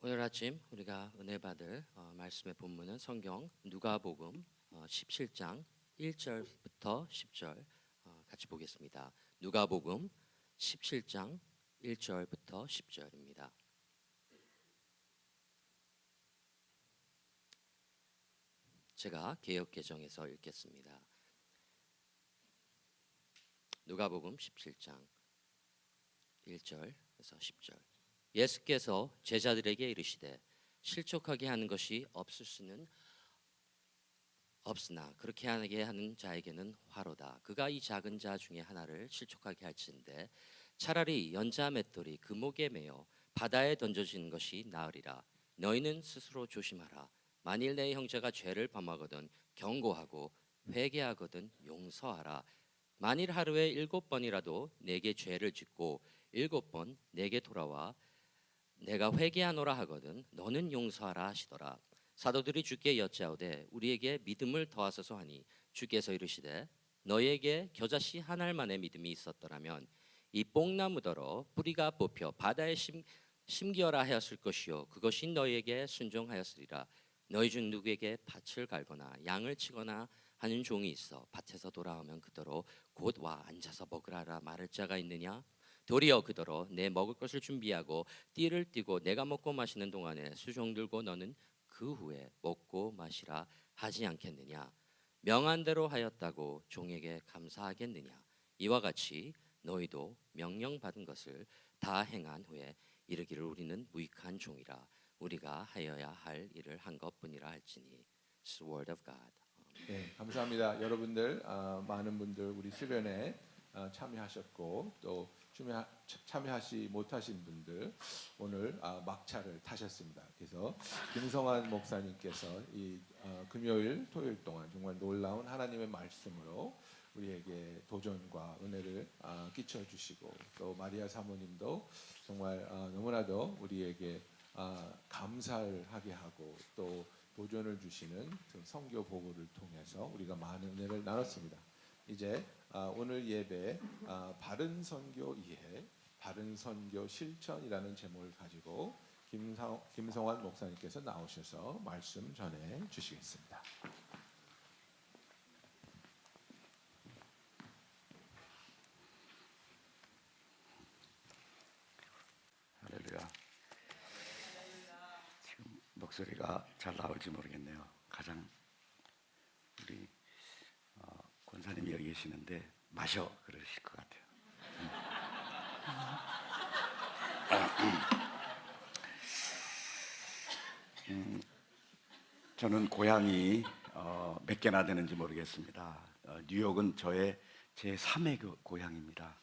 오늘 아침 우리가 은혜 받을 말씀의 본문은 성경 누가복음 17장 1절부터 10절 같이 보겠습니다. 누가복음 17장 1절부터 10절입니다. 제가 개역개정에서 읽겠습니다. 누가복음 17장 1절에서 10절. 예수께서 제자들에게 이르시되 실족하게 하는 것이 없을 수는 없으나 그렇게 하게 하는 자에게는 화로다. 그가 이 작은 자 중에 하나를 실족하게 할진대 차라리 연자 맷돌이 그 목에 매어 바다에 던져지는 것이 나으리라. 너희는 스스로 조심하라. 만일 내 형제가 죄를 범하거든 경고하고 회개하거든 용서하라. 만일 하루에 7번이라도 내게 죄를 짓고 7번 내게 돌아와 내가 회개하노라 하거든 너는 용서하라 하시더라. 사도들이 주께 여짜오되 우리에게 믿음을 더하소서 하니 주께서 이르시되 너희에게 겨자씨 한 알만의 믿음이 있었더라면 이 뽕나무더러 뿌리가 뽑혀 바다에 심기어라 하였을 것이요 그것이 너희에게 순종하였으리라. 너희 중 누구에게 밭을 갈거나 양을 치거나 하는 종이 있어 밭에서 돌아오면 그더러 곧 와 앉아서 먹으라라 말할 자가 있느냐? 도리어 그더러 내 먹을 것을 준비하고 띠를 띠고 내가 먹고 마시는 동안에 수종 들고 너는 그 후에 먹고 마시라 하지 않겠느냐? 명한 대로 하였다고 종에게 감사하겠느냐? 이와 같이 너희도 명령받은 것을 다 행한 후에 이르기를 우리는 무익한 종이라 우리가 하여야 할 일을 한 것뿐이라 할지니. It's the word of God. 네, 감사합니다. 여러분들 많은 분들 우리 수련회 참여하셨고 또 참여하지 못하신 분들 오늘 막차를 타셨습니다. 그래서 김성환 목사님께서 이 금요일 토요일 동안 정말 놀라운 하나님의 말씀으로 우리에게 도전과 은혜를 끼쳐 주시고 또 마리아 사모님도 정말 너무나도 우리에게 감사를 하게 하고 또 도전을 주시는 그 선교 보고를 통해서 우리가 많은 은혜를 나눴습니다. 이제 오늘 예배 바른 선교 이해, 바른 선교 실천이라는 제목을 가지고 김성환 목사님께서 나오셔서 말씀 전해 주시겠습니다. 할렐루야. 지금 목소리가 잘 나올지 모르겠네요. 가장 우리 권사님이 여기 계시는데 마셔 그러실 것 같아요. 저는 고향이 몇 개나 되는지 모르겠습니다. 뉴욕은 저의 제 3의 고향입니다.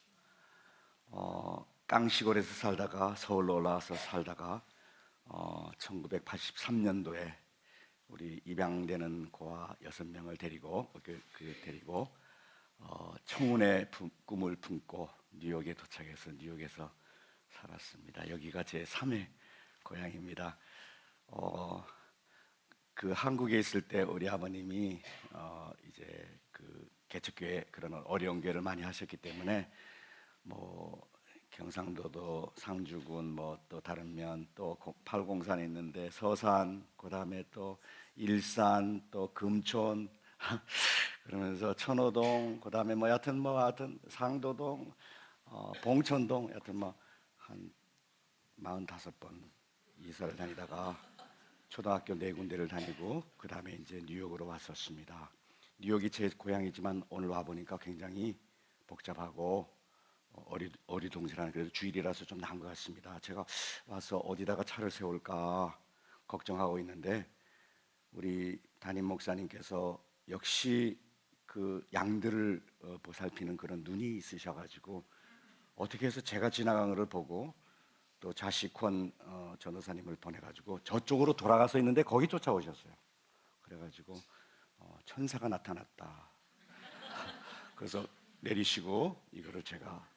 깡시골에서 살다가 서울로 올라와서 살다가 1983년도에 우리 입양되는 고아 6명을 데리고 청운의 꿈을 품고 뉴욕에 도착해서 뉴욕에서 살았습니다. 여기가 제 3의 고향입니다. 그 한국에 있을 때 우리 아버님이 이제 그 개척교회 그런 어려운 교회를 많이 하셨기 때문에 뭐 경상도도 상주군 뭐 또 다른 면 또 팔공산에 있는데 서산 그다음에 또 일산 또 금촌 그러면서 천호동 그다음에 뭐 여하튼 상도동 봉천동 여하튼 뭐 한 45번 이사를 다니다가 초등학교 4군데를 다니고 그다음에 이제 뉴욕으로 왔었습니다. 뉴욕이 제 고향이지만 오늘 와 보니까 굉장히 복잡하고 어리둥절한 그래도 주일이라서 좀 나은 것 같습니다. 제가 와서 어디다가 차를 세울까 걱정하고 있는데 우리 담임 목사님께서 역시 그 양들을 보살피는 그런 눈이 있으셔가지고 어떻게 해서 제가 지나간 것을 보고 또 자식권 전도사님을 보내가지고 저쪽으로 돌아가서 있는데 거기 쫓아오셨어요. 그래가지고 천사가 나타났다. 그래서 내리시고 이거를 제가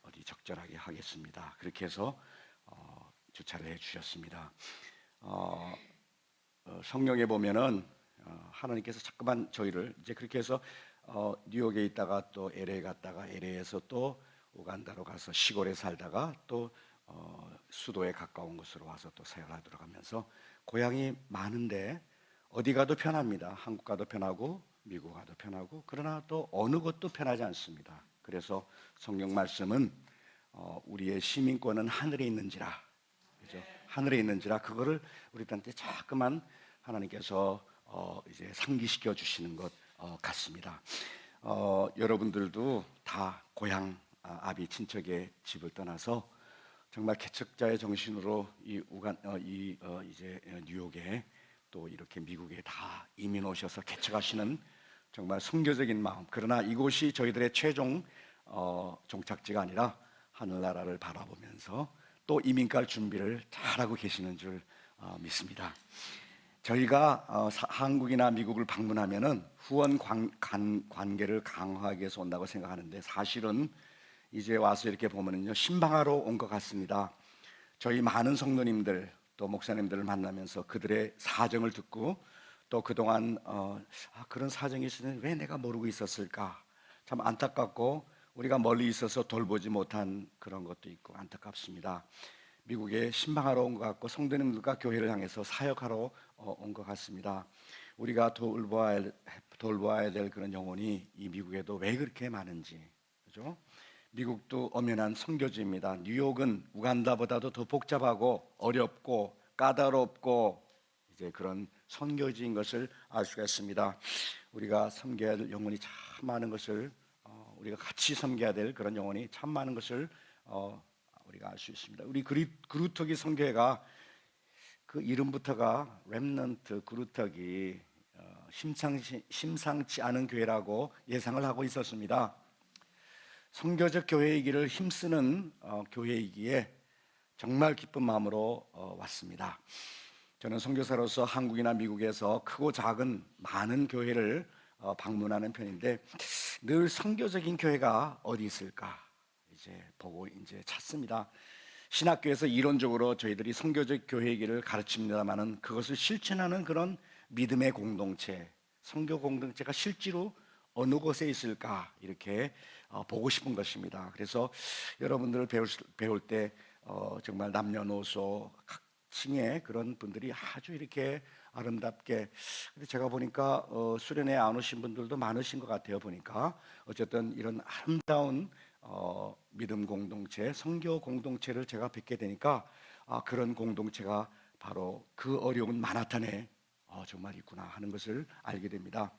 어디 적절하게 하겠습니다. 그렇게 해서 주차를 해주셨습니다. 성경에 보면은 하나님께서 자꾸만 저희를 이제 그렇게 해서 뉴욕에 있다가 또 LA 갔다가 LA에서 또 우간다로 가서 시골에 살다가 또 수도에 가까운 곳으로 와서 또 생활하도록 하면서 고향이 많은데 어디 가도 편합니다. 한국 가도 편하고 미국 가도 편하고, 그러나 또 어느 곳도 편하지 않습니다. 그래서 성경 말씀은 우리의 시민권은 하늘에 있는지라, 그죠? 하늘에 있는지라, 그거를 우리한테 자꾸만 하나님께서 이제 상기시켜 주시는 것 같습니다. 여러분들도 다 고향, 아비 친척의 집을 떠나서 정말 개척자의 정신으로 이제 뉴욕에 또 이렇게 미국에 다 이민 오셔서 개척하시는 정말 선교적인 마음, 그러나 이곳이 저희들의 최종 종착지가 아니라 하늘나라를 바라보면서 또 이민 갈 준비를 잘하고 계시는 줄 믿습니다. 저희가 한국이나 미국을 방문하면은 후원 관계를 강화하기 위해서 온다고 생각하는데, 사실은 이제 와서 이렇게 보면은요, 신방하러 온 것 같습니다. 저희 많은 성도님들 또 목사님들을 만나면서 그들의 사정을 듣고, 또 그동안 그런 사정이 있으면 왜 내가 모르고 있었을까, 참 안타깝고 우리가 멀리 있어서 돌보지 못한 그런 것도 있고 안타깝습니다. 미국에 신방하러 온 것 같고 성도님들과 교회를 향해서 사역하러 온 것 같습니다. 우리가 돌보아야 될 그런 영혼이 이 미국에도 왜 그렇게 많은지, 그죠? 미국도 엄연한 선교지입니다. 뉴욕은 우간다보다도 더 복잡하고 어렵고 까다롭고 이제 그런 선교지인 것을 알 수가 있습니다. 우리가 섬겨야 될 영혼이 참 많은 것을, 우리가 같이 섬겨야 될 그런 영혼이 참 많은 것을 우리가 알 수 있습니다. 우리 그루터기 선교회가 그 이름부터가 렘넌트 그루터기, 심상치 않은 교회라고 예상을 하고 있었습니다. 선교적 교회이기를 힘쓰는 교회이기에 정말 기쁜 마음으로 왔습니다. 저는 선교사로서 한국이나 미국에서 크고 작은 많은 교회를 방문하는 편인데, 늘 선교적인 교회가 어디 있을까 이제 보고 이제 찾습니다. 신학교에서 이론적으로 저희들이 선교적 교회이기를 가르칩니다만은, 그것을 실천하는 그런 믿음의 공동체, 선교 공동체가 실제로 어느 곳에 있을까 이렇게 보고 싶은 것입니다. 그래서 여러분들을 배울 때 정말 남녀노소 각 층의 그런 분들이 아주 이렇게 아름답게, 근데 제가 보니까 수련회 안 오신 분들도 많으신 것 같아요. 보니까 어쨌든 이런 아름다운 믿음 공동체, 선교 공동체를 제가 뵙게 되니까 그런 공동체가 바로 그 어려운 마나탄에 정말 있구나 하는 것을 알게 됩니다.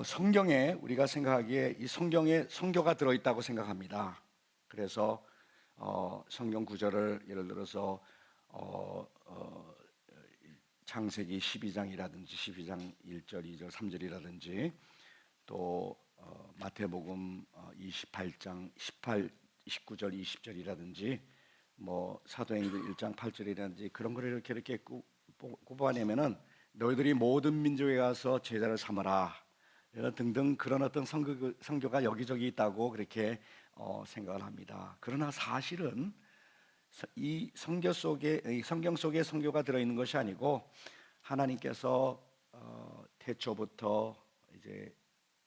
성경에 우리가 생각하기에 이 성경에 선교가 들어있다고 생각합니다. 그래서 성경 구절을 예를 들어서 창세기 12장이라든지 12장 1절, 2절, 3절이라든지 또 마태복음 28장 18, 19절, 20절이라든지 뭐 사도행전 1장 8절이라든지 그런 거를 이렇게 꼽아내면은 너희들이 모든 민족에 가서 제자를 삼아라 등등 그런 어떤 선교가 여기저기 있다고 그렇게 생각을 합니다. 그러나 사실은 이 성경 속에 선교가 들어있는 것이 아니고, 하나님께서 태초부터 이제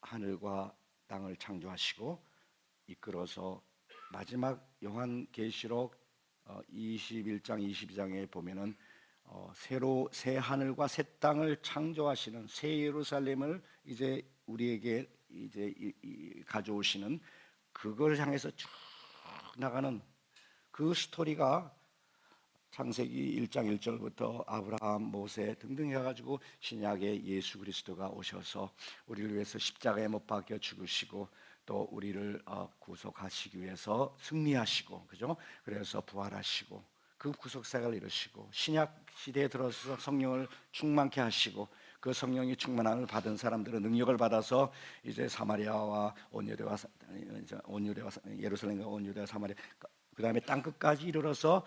하늘과 땅을 창조하시고 이끌어서 마지막 요한계시록 21장 22장에 보면은 새 하늘과 새 땅을 창조하시는 새 예루살렘을 이제 우리에게 이제 가져오시는, 그걸 향해서 쭉 나가는 그 스토리가 창세기 1장 1절부터 아브라함, 모세 등등 해가지고 신약의 예수 그리스도가 오셔서 우리를 위해서 십자가에 못 박혀 죽으시고 또 우리를 구속하시기 위해서 승리하시고, 그죠? 그래서 부활하시고 그 구속사를 이루시고 신약 시대에 들어서 성령을 충만케 하시고, 그 성령이 충만함을 받은 사람들은 능력을 받아서 이제 사마리아와 온유대와 예루살렘과 온유대와 사마리아, 그 다음에 땅 끝까지 이르러서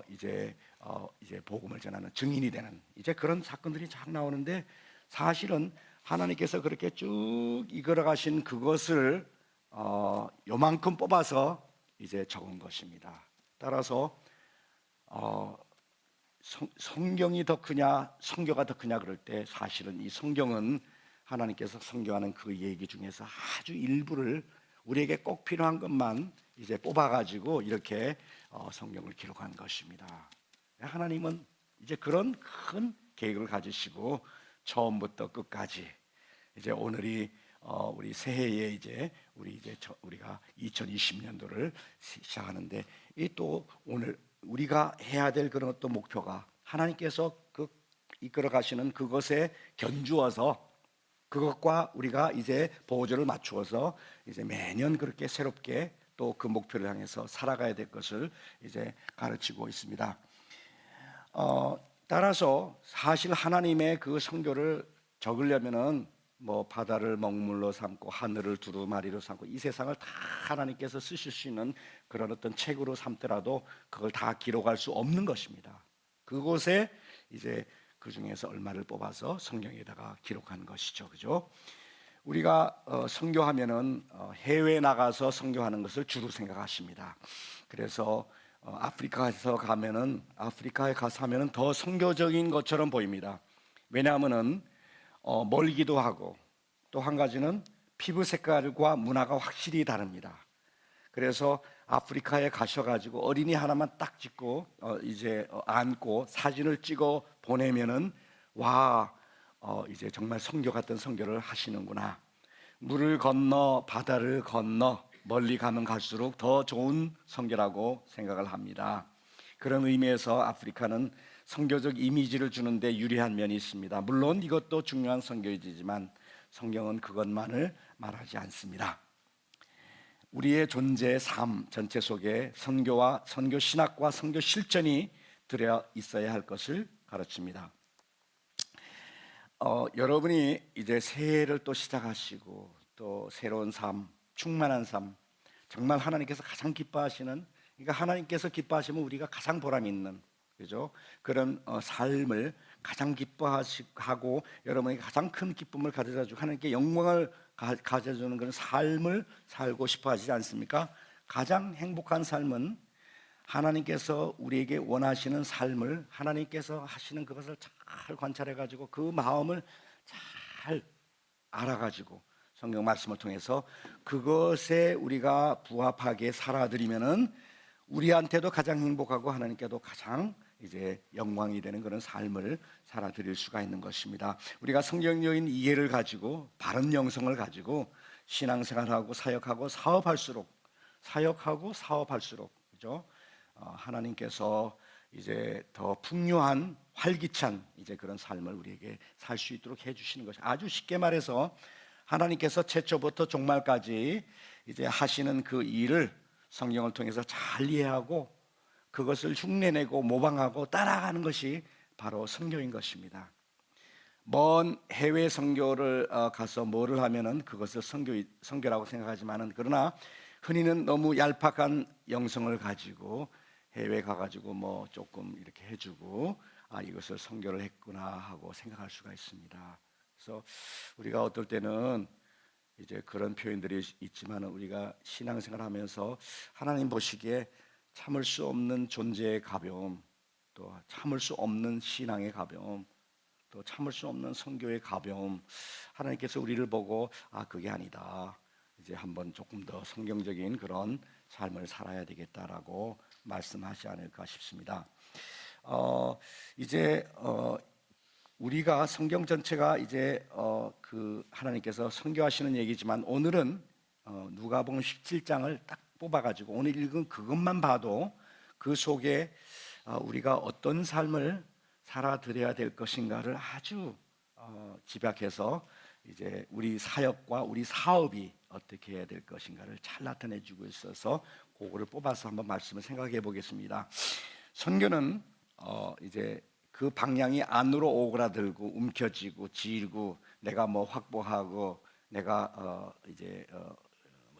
이제 복음을 전하는 증인이 되는 이제 그런 사건들이 쫙 나오는데, 사실은 하나님께서 그렇게 쭉 이끌어 가신 그것을 요만큼 뽑아서 이제 적은 것입니다. 따라서 성경이 더 크냐 성교가 더 크냐 그럴 때, 사실은 이 성경은 하나님께서 성교하는 그 얘기 중에서 아주 일부를 우리에게 꼭 필요한 것만 이제 뽑아가지고 이렇게 성경을 기록한 것입니다. 하나님은 이제 그런 큰 계획을 가지시고 처음부터 끝까지 이제 오늘이 우리 새해에 이제 우리가 2020년도를 시작하는데 이 또 오늘 우리가 해야 될 그런 어떤 목표가 하나님께서 이끌어 가시는 그것에 견주어서 그것과 우리가 이제 보조를 맞추어서 이제 매년 그렇게 새롭게 또 그 목표를 향해서 살아가야 될 것을 이제 가르치고 있습니다. 따라서 사실 하나님의 그 성교를 적으려면은 뭐 바다를 먹물로 삼고 하늘을 두루마리로 삼고 이 세상을 다 하나님께서 쓰실 수 있는 그런 어떤 책으로 삼더라도 그걸 다 기록할 수 없는 것입니다. 그곳에 이제 그 중에서 얼마를 뽑아서 성경에다가 기록한 것이죠, 그죠? 우리가 선교하면은 해외에 나가서 선교하는 것을 주로 생각하십니다. 그래서 아프리카에 가서 하면은 더 선교적인 것처럼 보입니다. 왜냐하면은 멀기도 하고 또 한 가지는 피부 색깔과 문화가 확실히 다릅니다. 그래서 아프리카에 가셔가지고 어린이 하나만 딱 찍고 안고 사진을 찍어 보내면은 와 이제 정말 선교 같은 선교를 하시는구나. 물을 건너 바다를 건너 멀리 가면 갈수록 더 좋은 선교라고 생각을 합니다. 그런 의미에서 아프리카는 선교적 이미지를 주는데 유리한 면이 있습니다. 물론 이것도 중요한 선교이지만 성경은 그것만을 말하지 않습니다. 우리의 존재의 삶 전체 속에 선교와 선교 신학과 선교 실전이 들어 있어야 할 것을 가르칩니다. 여러분이 이제 새해를 또 시작하시고 또 새로운 삶, 충만한 삶, 정말 하나님께서 가장 기뻐하시는, 그러니까 하나님께서 기뻐하시면 우리가 가장 보람 있는, 그죠? 그런 삶을 가장 기뻐하시고 여러분에게 가장 큰 기쁨을 가져다주고 하나님께 영광을 가져주는 그런 삶을 살고 싶어 하시지 않습니까? 가장 행복한 삶은 하나님께서 우리에게 원하시는 삶을 하나님께서 하시는 그것을 잘 관찰해 가지고 그 마음을 잘 알아 가지고 성경 말씀을 통해서 그것에 우리가 부합하게 살아드리면은 우리한테도 가장 행복하고 하나님께도 가장 이제 영광이 되는 그런 삶을 살아드릴 수가 있는 것입니다. 우리가 성경적인 이해를 가지고 바른 영성을 가지고 신앙생활하고 사역하고 사업할수록 그죠? 하나님께서 이제 더 풍요한 활기찬 이제 그런 삶을 우리에게 살 수 있도록 해주시는 것이 아주 쉽게 말해서 하나님께서 최초부터 종말까지 이제 하시는 그 일을 성경을 통해서 잘 이해하고 그것을 흉내내고 모방하고 따라가는 것이 바로 선교인 것입니다. 먼 해외 선교를 가서 뭐를 하면은 그것을 선교라고 생각하지만은 그러나 흔히는 너무 얄팍한 영성을 가지고 해외 가가지고 뭐 조금 이렇게 해주고 이것을 선교를 했구나 하고 생각할 수가 있습니다. 그래서 우리가 어떨 때는 이제 그런 표현들이 있지만 우리가 신앙생활하면서 하나님 보시기에 참을 수 없는 존재의 가벼움, 또 참을 수 없는 신앙의 가벼움, 또 참을 수 없는 선교의 가벼움, 하나님께서 우리를 보고 그게 아니다, 이제 한번 조금 더 성경적인 그런 삶을 살아야 되겠다라고 말씀하지 않을까 싶습니다. 우리가 성경 전체가 이제 그 하나님께서 선교하시는 얘기지만 오늘은 누가복음 17장을 딱 뽑아가지고 오늘 읽은 그것만 봐도 그 속에 우리가 어떤 삶을 살아드려야 될 것인가를 아주 집약해서 이제 우리 사역과 우리 사업이 어떻게 해야 될 것인가를 잘 나타내주고 있어서 그거를 뽑아서 한번 말씀을 생각해 보겠습니다. 선교는 이제 그 방향이 안으로 오그라들고 움켜쥐고 지고 내가 뭐 확보하고 내가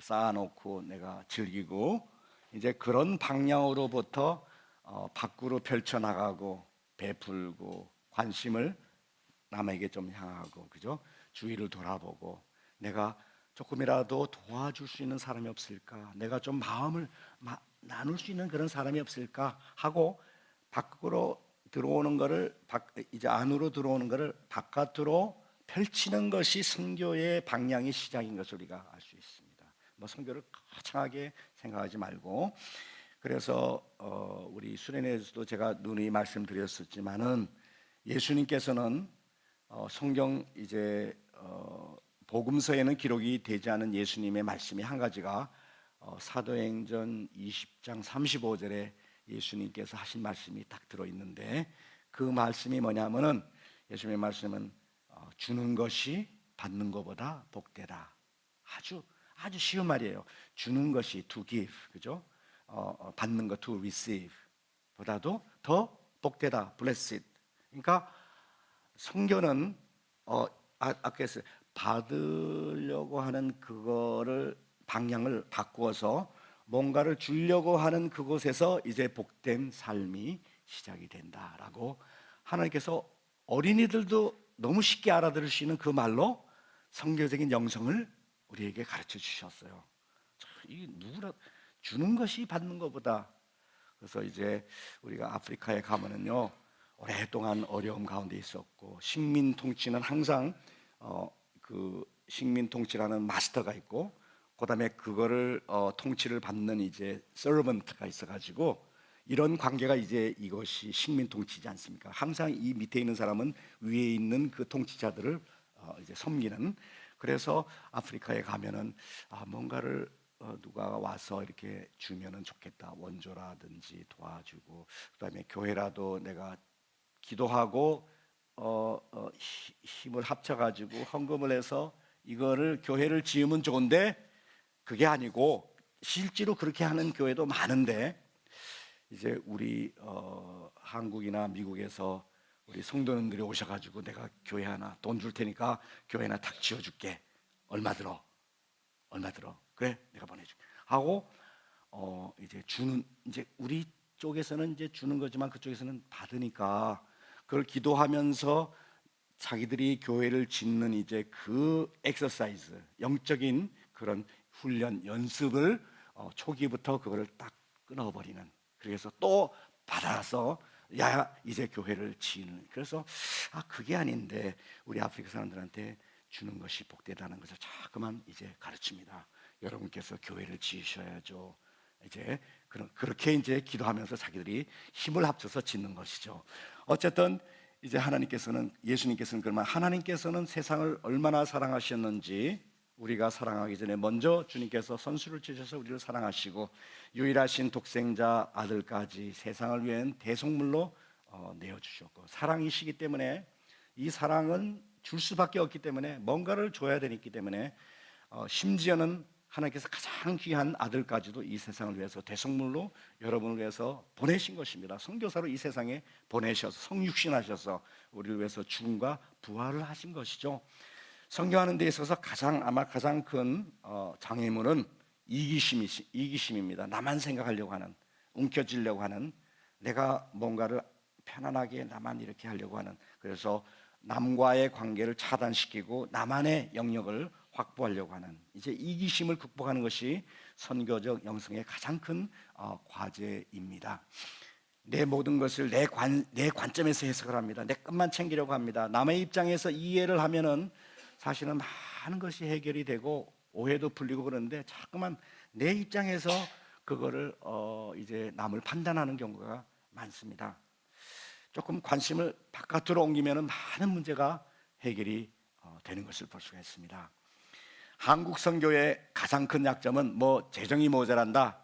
쌓아놓고 내가 즐기고 이제 그런 방향으로부터 밖으로 펼쳐나가고 베풀고 관심을 남에게 좀 향하고 그죠? 주위를 돌아보고 내가 조금이라도 도와줄 수 있는 사람이 없을까? 내가 좀 마음을 나눌 수 있는 그런 사람이 없을까? 하고 밖으로 들어오는 거를 이제 안으로 들어오는 거를 바깥으로 펼치는 것이 선교의 방향의 시작인 것을 우리가 알 수 있습니다. 뭐 성경을 거창하게 생각하지 말고. 그래서 우리 수련회에서도 제가 누누이 말씀드렸었지만은 예수님께서는 성경 이제 복음서에는 기록이 되지 않은 예수님의 말씀이 한 가지가 사도행전 20장 35절에 예수님께서 하신 말씀이 딱 들어 있는데, 그 말씀이 뭐냐면은 예수님의 말씀은 주는 것이 받는 것보다 복되다. 아주 쉬운 말이에요. 주는 것이 to give, 그죠? 받는 것 to receive 보다도 더 복되다, blessed. 그러니까 성경은 아까 했어요. 받으려고 하는 그거를 방향을 바꾸어서 뭔가를 주려고 하는 그곳에서 이제 복된 삶이 시작이 된다라고 하나님께서 어린이들도 너무 쉽게 알아들을 수 있는 그 말로 성경적인 영성을 우리에게 가르쳐 주셨어요. 이 누구라 주는 것이 받는 것보다. 그래서 이제 우리가 아프리카에 가면은요, 오랫동안 어려움 가운데 있었고 식민 통치는 항상 그 식민 통치라는 마스터가 있고, 그다음에 그거를 통치를 받는 이제 서번트가 있어가지고 이런 관계가 이제 이것이 식민 통치지 않습니까? 항상 이 밑에 있는 사람은 위에 있는 그 통치자들을 이제 섬기는. 그래서 아프리카에 가면은 뭔가를 누가 와서 이렇게 주면은 좋겠다. 원조라든지 도와주고, 그다음에 교회라도 내가 기도하고 힘을 합쳐가지고 헌금을 해서 이거를 교회를 지으면 좋은데, 그게 아니고 실제로 그렇게 하는 교회도 많은데, 이제 우리 한국이나 미국에서 우리 성도님들이 오셔가지고 내가 교회 하나 돈 줄 테니까 교회 하나 탁 지어줄게. 얼마 들어? 그래, 내가 보내줄게 하고 이제 주는, 이제 우리 쪽에서는 이제 주는 거지만 그쪽에서는 받으니까 그걸 기도하면서 자기들이 교회를 짓는 이제 그 엑서사이즈, 영적인 그런 훈련, 연습을 초기부터 그거를 딱 끊어버리는. 그래서 또 받아서 야 이제 교회를 지는. 그래서 그게 아닌데 우리 아프리카 사람들한테 주는 것이 복되다는 것을 자꾸만 이제 가르칩니다. 여러분께서 교회를 지으셔야죠. 이제 그렇게 이제 기도하면서 자기들이 힘을 합쳐서 짓는 것이죠. 어쨌든 이제 예수님께서는 그러면 하나님께서는 세상을 얼마나 사랑하셨는지, 우리가 사랑하기 전에 먼저 주님께서 선수를 치셔서 우리를 사랑하시고 유일하신 독생자 아들까지 세상을 위한 대속물로 내어주셨고, 사랑이시기 때문에 이 사랑은 줄 수밖에 없기 때문에 뭔가를 줘야 되기 때문에 심지어는 하나님께서 가장 귀한 아들까지도 이 세상을 위해서 대속물로 여러분을 위해서 보내신 것입니다. 선교사로 이 세상에 보내셔서 성육신하셔서 우리를 위해서 죽음과 부활을 하신 것이죠. 선교하는 데 있어서 가장 큰 장애물은 이기심입니다. 나만 생각하려고 하는, 움켜쥐려고 하는, 내가 뭔가를 편안하게 나만 이렇게 하려고 하는. 그래서 남과의 관계를 차단시키고 나만의 영역을 확보하려고 하는, 이제 이기심을 극복하는 것이 선교적 영성의 가장 큰 과제입니다. 내 모든 것을 내 관점에서 해석을 합니다. 내 것만 챙기려고 합니다. 남의 입장에서 이해를 하면은 사실은 많은 것이 해결이 되고 오해도 풀리고 그러는데, 자꾸만 내 입장에서 그거를 이제 남을 판단하는 경우가 많습니다. 조금 관심을 바깥으로 옮기면 많은 문제가 해결이 되는 것을 볼 수가 있습니다. 한국 선교의 가장 큰 약점은 재정이 모자란다,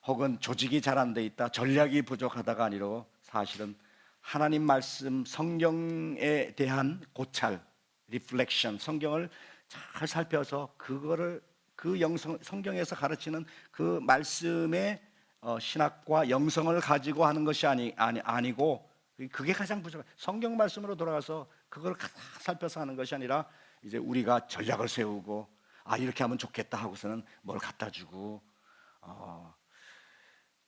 혹은 조직이 잘 안 돼 있다, 전략이 부족하다가 아니라 사실은 하나님 말씀, 성경에 대한 고찰, 리플렉션, 성경을 잘 살펴서 그거를 성경에서 가르치는 그 말씀의 신학과 영성을 가지고 하는 것이 아니고, 그게 가장 부족해요. 성경 말씀으로 돌아가서 그걸 살펴서 하는 것이 아니라 이제 우리가 전략을 세우고 이렇게 하면 좋겠다 하고서는 뭘 갖다 주고,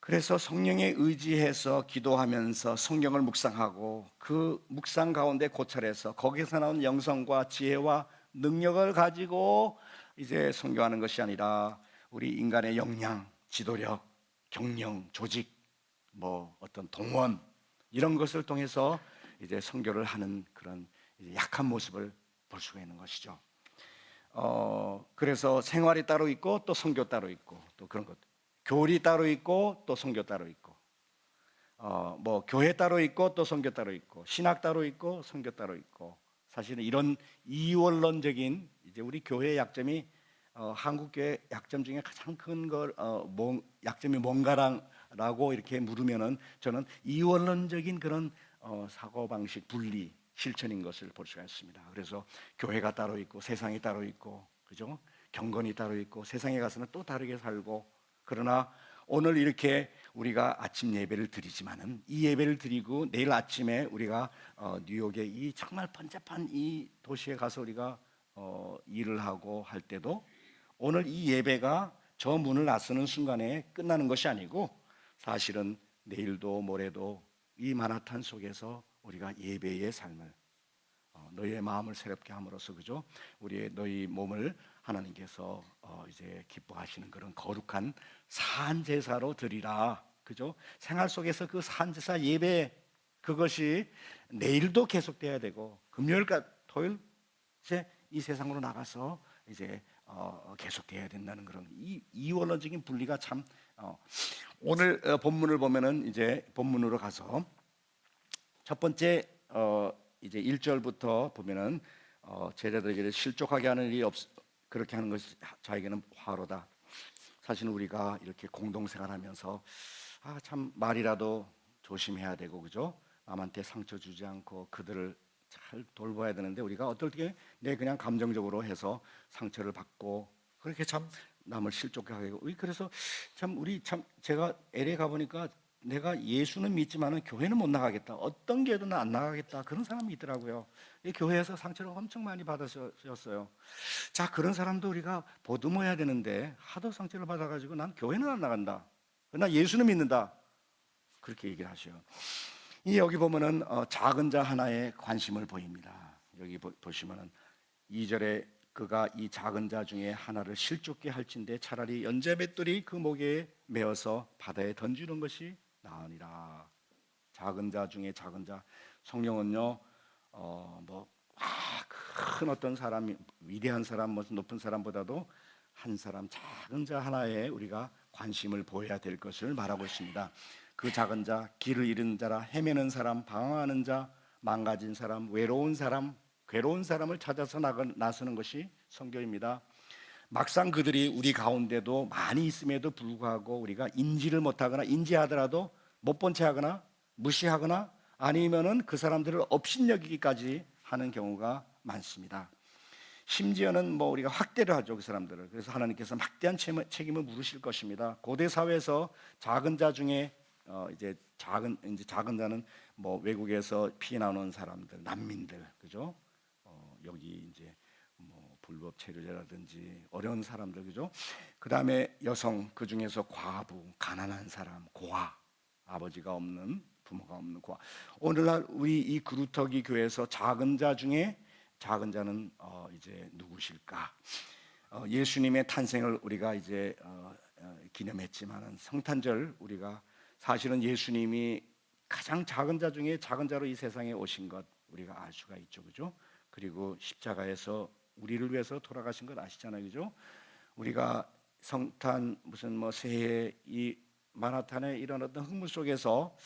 그래서 성령에 의지해서 기도하면서 성경을 묵상하고 그 묵상 가운데 고찰해서 거기서 나온 영성과 지혜와 능력을 가지고 이제 선교하는 것이 아니라 우리 인간의 역량, 지도력, 경영, 조직, 어떤 동원, 이런 것을 통해서 이제 선교를 하는 그런 이제 약한 모습을 볼 수가 있는 것이죠. 그래서 생활이 따로 있고 또 선교 따로 있고 또 그런 것, 교리 따로 있고 또 선교 따로 있고, 뭐 교회 따로 있고 또 선교 따로 있고, 신학 따로 있고 선교 따로 있고. 사실은 이런 이원론적인 이제 우리 교회의 약점이, 한국 교회 약점 중에 가장 큰 걸, 약점이 뭔가라고 이렇게 물으면은 저는 이원론적인 그런 사고 방식 분리 실천인 것을 볼 수가 있습니다. 그래서 교회가 따로 있고 세상이 따로 있고, 그죠? 경건이 따로 있고 세상에 가서는 또 다르게 살고. 그러나 오늘 이렇게 우리가 아침 예배를 드리지만은 이 예배를 드리고 내일 아침에 우리가 뉴욕의 이 정말 번잡한 이 도시에 가서 우리가 일을 하고 할 때도 오늘 이 예배가 저 문을 나서는 순간에 끝나는 것이 아니고, 사실은 내일도 모레도 이 마나탄 속에서 우리가 예배의 삶을, 너희의 마음을 새롭게 함으로써, 그죠? 우리의 너희 몸을 하나님께서 이제 기뻐하시는 그런 거룩한 산제사로 드리라, 그죠? 생활 속에서 그 산제사 예배, 그것이 내일도 계속돼야 되고 금요일과 토요일 이제 이 세상으로 나가서 이제 계속돼야 된다는 그런 이 이원론적인 분리가 참, 오늘 본문을 보면은 이제 본문으로 가서 첫 번째 이제 1절부터 보면은 제자들에게 실족하게 하는 일이 그렇게 하는 것이 자에게는 화로다. 사실은 우리가 이렇게 공동생활하면서 참 말이라도 조심해야 되고, 그죠? 남한테 상처 주지 않고 그들을 잘 돌봐야 되는데 우리가 어떻게 그냥 감정적으로 해서 상처를 받고 그렇게 참 남을 실족하게 하고. 그래서 참 제가 LA 가 보니까 내가 예수는 믿지만은 교회는 못 나가겠다, 어떤 교회도 안 나가겠다, 그런 사람이 있더라고요. 이 교회에서 상처를 엄청 많이 받으셨어요. 자, 그런 사람도 우리가 보듬어야 되는데 하도 상처를 받아가지고 난 교회는 안 나간다, 나 예수는 믿는다, 그렇게 얘기를 하셔요. 여기 보면은 작은 자 하나에 관심을 보입니다. 여기 보시면은 2절에 그가 이 작은 자 중에 하나를 실족게 할진대 차라리 연자맷돌이 그 목에 메어서 바다에 던지는 것이 나으니라. 작은 자 중에 작은 자, 성령은요 큰 어떤 사람, 위대한 사람, 무슨 높은 사람보다도 한 사람, 작은 자 하나에 우리가 관심을 보여야 될 것을 말하고 있습니다. 그 작은 자, 길을 잃은 자라, 헤매는 사람, 방황하는 자, 망가진 사람, 외로운 사람, 괴로운 사람을 찾아서 나서는 것이 선교입니다. 막상 그들이 우리 가운데도 많이 있음에도 불구하고 우리가 인지를 못하거나 인지하더라도 못 본 채 하거나 무시하거나 아니면은 그 사람들을 업신여기기까지 하는 경우가 많습니다. 심지어는 우리가 확대를 하죠, 그 사람들을. 그래서 하나님께서 막대한 책임을 물으실 것입니다. 고대 사회에서 작은 자 중에 이제 작은 자는 외국에서 피난온 사람들, 난민들, 그죠? 여기 이제 불법 체류자라든지 어려운 사람들, 그죠? 그 다음에 여성, 그 중에서 과부, 가난한 사람, 고아, 아버지가 없는, 부모가 없는 고아. 오늘날 우리 이 그루터기 교회에서 작은 자 중에 작은 자는 이제 누구실까? 예수님의 탄생을 우리가 이제 기념했지만은 성탄절, 우리가 사실은 예수님이 가장 작은 자 중에 작은 자로 이 세상에 오신 것 우리가 알 수가 있죠, 그죠? 그리고 십자가에서 우리를 위해서 돌아가신 것 아시잖아요, 그죠? 우리가 성탄 새해 이 마나탄의 이런 어떤 흥분 속에서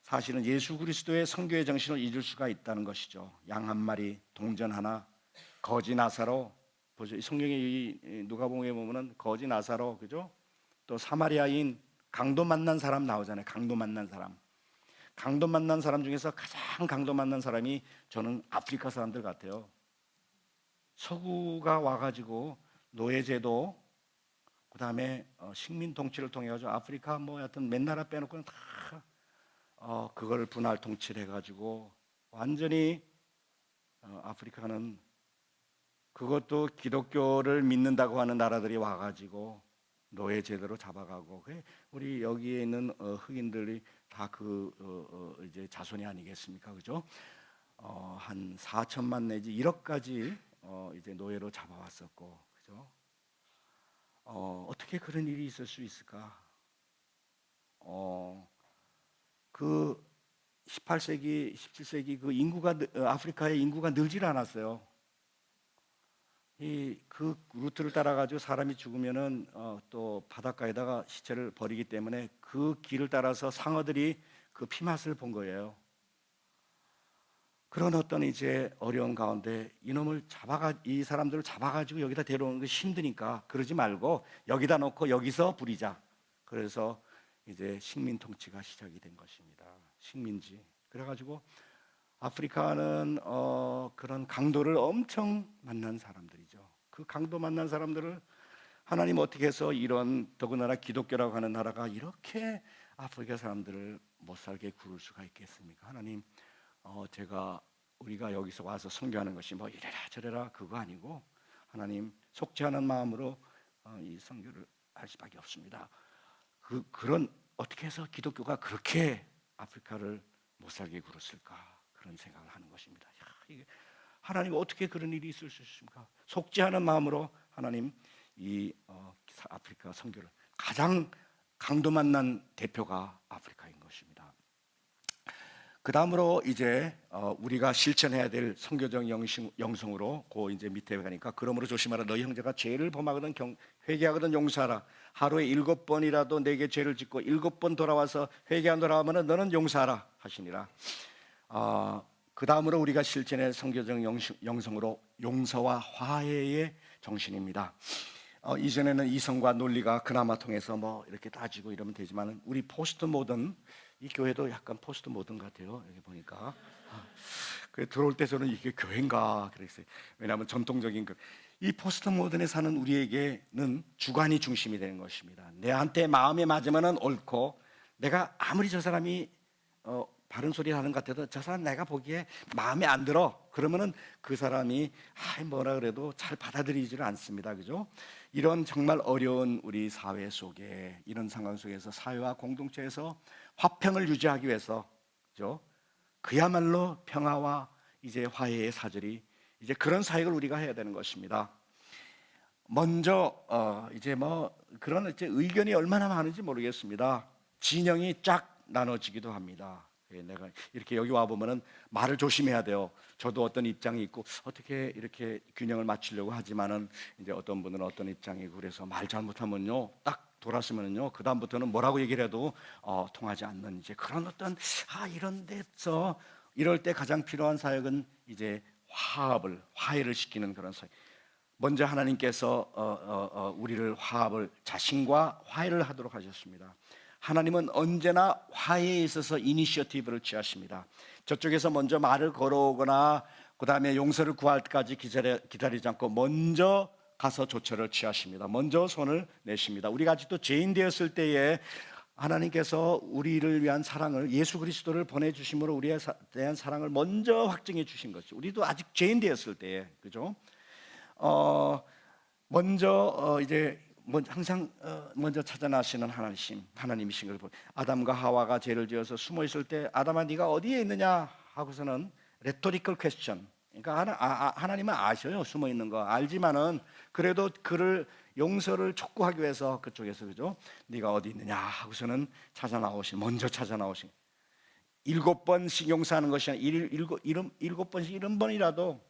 사실은 예수 그리스도의 선교의 정신을 잊을 수가 있다는 것이죠. 양 한 마리, 동전 하나, 거지 나사로, 보죠. 성경의 누가복음에 보면은 거지 나사로, 그죠? 또 사마리아인 강도 만난 사람 나오잖아요. 강도 만난 사람. 강도 만난 사람 중에서 가장 강도 만난 사람이 저는 아프리카 사람들 같아요. 서구가 와가지고 노예제도, 그 다음에 식민 통치를 통해 가지고 아프리카 하여튼 맨 나라 빼놓고는 다 그걸 분할 통치를 해가지고 완전히 아프리카는, 그것도 기독교를 믿는다고 하는 나라들이 와가지고 노예 제대로 잡아가고, 우리 여기에 있는 흑인들이 다 이제 자손이 아니겠습니까, 그죠? 한 4천만 내지 1억까지 이제 노예로 잡아왔었고, 그죠? 어떻게 그런 일이 있을 수 있을까? 그 18세기, 17세기 그 인구가 아프리카의 인구가 늘질 않았어요. 이 그 루트를 따라 가지고 사람이 죽으면은 또 바닷가에다가 시체를 버리기 때문에 그 길을 따라서 상어들이 그 피맛을 본 거예요. 그런 어떤 이제 어려운 가운데 이 사람들을 잡아가지고 여기다 데려오는 게 힘드니까 그러지 말고 여기다 놓고 여기서 부리자. 그래서 이제 식민 통치가 시작이 된 것입니다. 식민지. 그래가지고 아프리카는 그런 강도를 엄청 만난 사람들이죠. 그 강도 만난 사람들을 하나님 어떻게 해서 이런 더군다나 기독교라고 하는 나라가 이렇게 아프리카 사람들을 못 살게 구를 수가 있겠습니까? 하나님, 우리가 여기서 와서 선교하는 것이 뭐 이래라 저래라 그거 아니고 하나님 속지 않은 마음으로 이 선교를 할 수밖에 없습니다. 그런 어떻게 해서 기독교가 그렇게 아프리카를 못 살게 굴었을까 그런 생각을 하는 것입니다. 하나님 어떻게 그런 일이 있을 수 있습니까? 속지 않은 마음으로 하나님 이 아프리카 선교를 가장 강도 만난 대표가 아프리카인 것입니다. 그 다음으로 이제 우리가 실천해야 될 선교적 영성으로 그 이제 밑에 가니까 그러므로 조심하라 너희 형제가 죄를 범하거든 회개하거든 용서하라 하루에 7번이라도 내게 죄를 짓고 7번 돌아와서 회개 안 돌아오면 너는 용서하라 하시니라. 그 다음으로 우리가 실천해야 할 선교적 영성으로 용서와 화해의 정신입니다. 이전에는 이성과 논리가 그나마 통해서 뭐 이렇게 따지고 이러면 되지만 우리 포스트 모던 이 교회도 약간 포스트 모던 같아요. 여기 보니까 들어올 때 저는 이게 교회인가 그랬어요. 왜냐하면 전통적인 이 포스트 모던에 사는 우리에게는 주관이 중심이 되는 것입니다. 내한테 마음에 맞으면은 옳고 내가 아무리 저 사람이 바른 소리를 하는 것 같아도 저 사람 내가 보기에 마음에 안 들어 그러면은 그 사람이 뭐라 그래도 잘 받아들이지를 않습니다. 그죠? 이런 정말 어려운 우리 사회 속에 이런 상황 속에서 사회와 공동체에서 화평을 유지하기 위해서 그죠? 그야말로 평화와 이제 화해의 사절이 이제 그런 사역을 우리가 해야 되는 것입니다. 먼저 이제 뭐 그런 이제 의견이 얼마나 많은지 모르겠습니다. 진영이 쫙 나눠지기도 합니다. 내가 이렇게 여기 와 보면은 말을 조심해야 돼요. 저도 어떤 입장이 있고 어떻게 이렇게 균형을 맞추려고 하지만은 이제 어떤 분은 어떤 입장이고 그래서 말 잘못하면요 딱 돌았으면은요 그 다음부터는 뭐라고 얘기를 해도 통하지 않는 이제 그런 어떤 이런 데서 이럴 때 가장 필요한 사역은 이제 화해를 시키는 그런 사역. 먼저 하나님께서 우리를 자신과 화해를 하도록 하셨습니다. 하나님은 언제나 화해에 있어서 이니셔티브를 취하십니다. 저쪽에서 먼저 말을 걸어오거나 그 다음에 용서를 구할 때까지 기다리지 않고 먼저 가서 조처를 취하십니다. 먼저 손을 내십니다. 우리가 아직도 죄인 되었을 때에 하나님께서 우리를 위한 사랑을 예수 그리스도를 보내주심으로 우리에 대한 사랑을 먼저 확증해 주신 것이죠. 우리도 아직 죄인 되었을 때에 그죠? 먼저 이제 항상 먼저 찾아나시는 하나님이신 걸 아담과 하와가 죄를 지어서 숨어 있을 때 아담아 네가 어디에 있느냐 하고서는 레토리컬 퀘스천. 그러니까 하나님은 아셔요 숨어 있는 거 알지만은 그래도 그를 용서를 촉구하기 위해서 그쪽에서 그죠? 네가 어디 있느냐 하고서는 먼저 찾아 나오신 7번씩 용서하는 것이 아니라 7번씩 70번이라도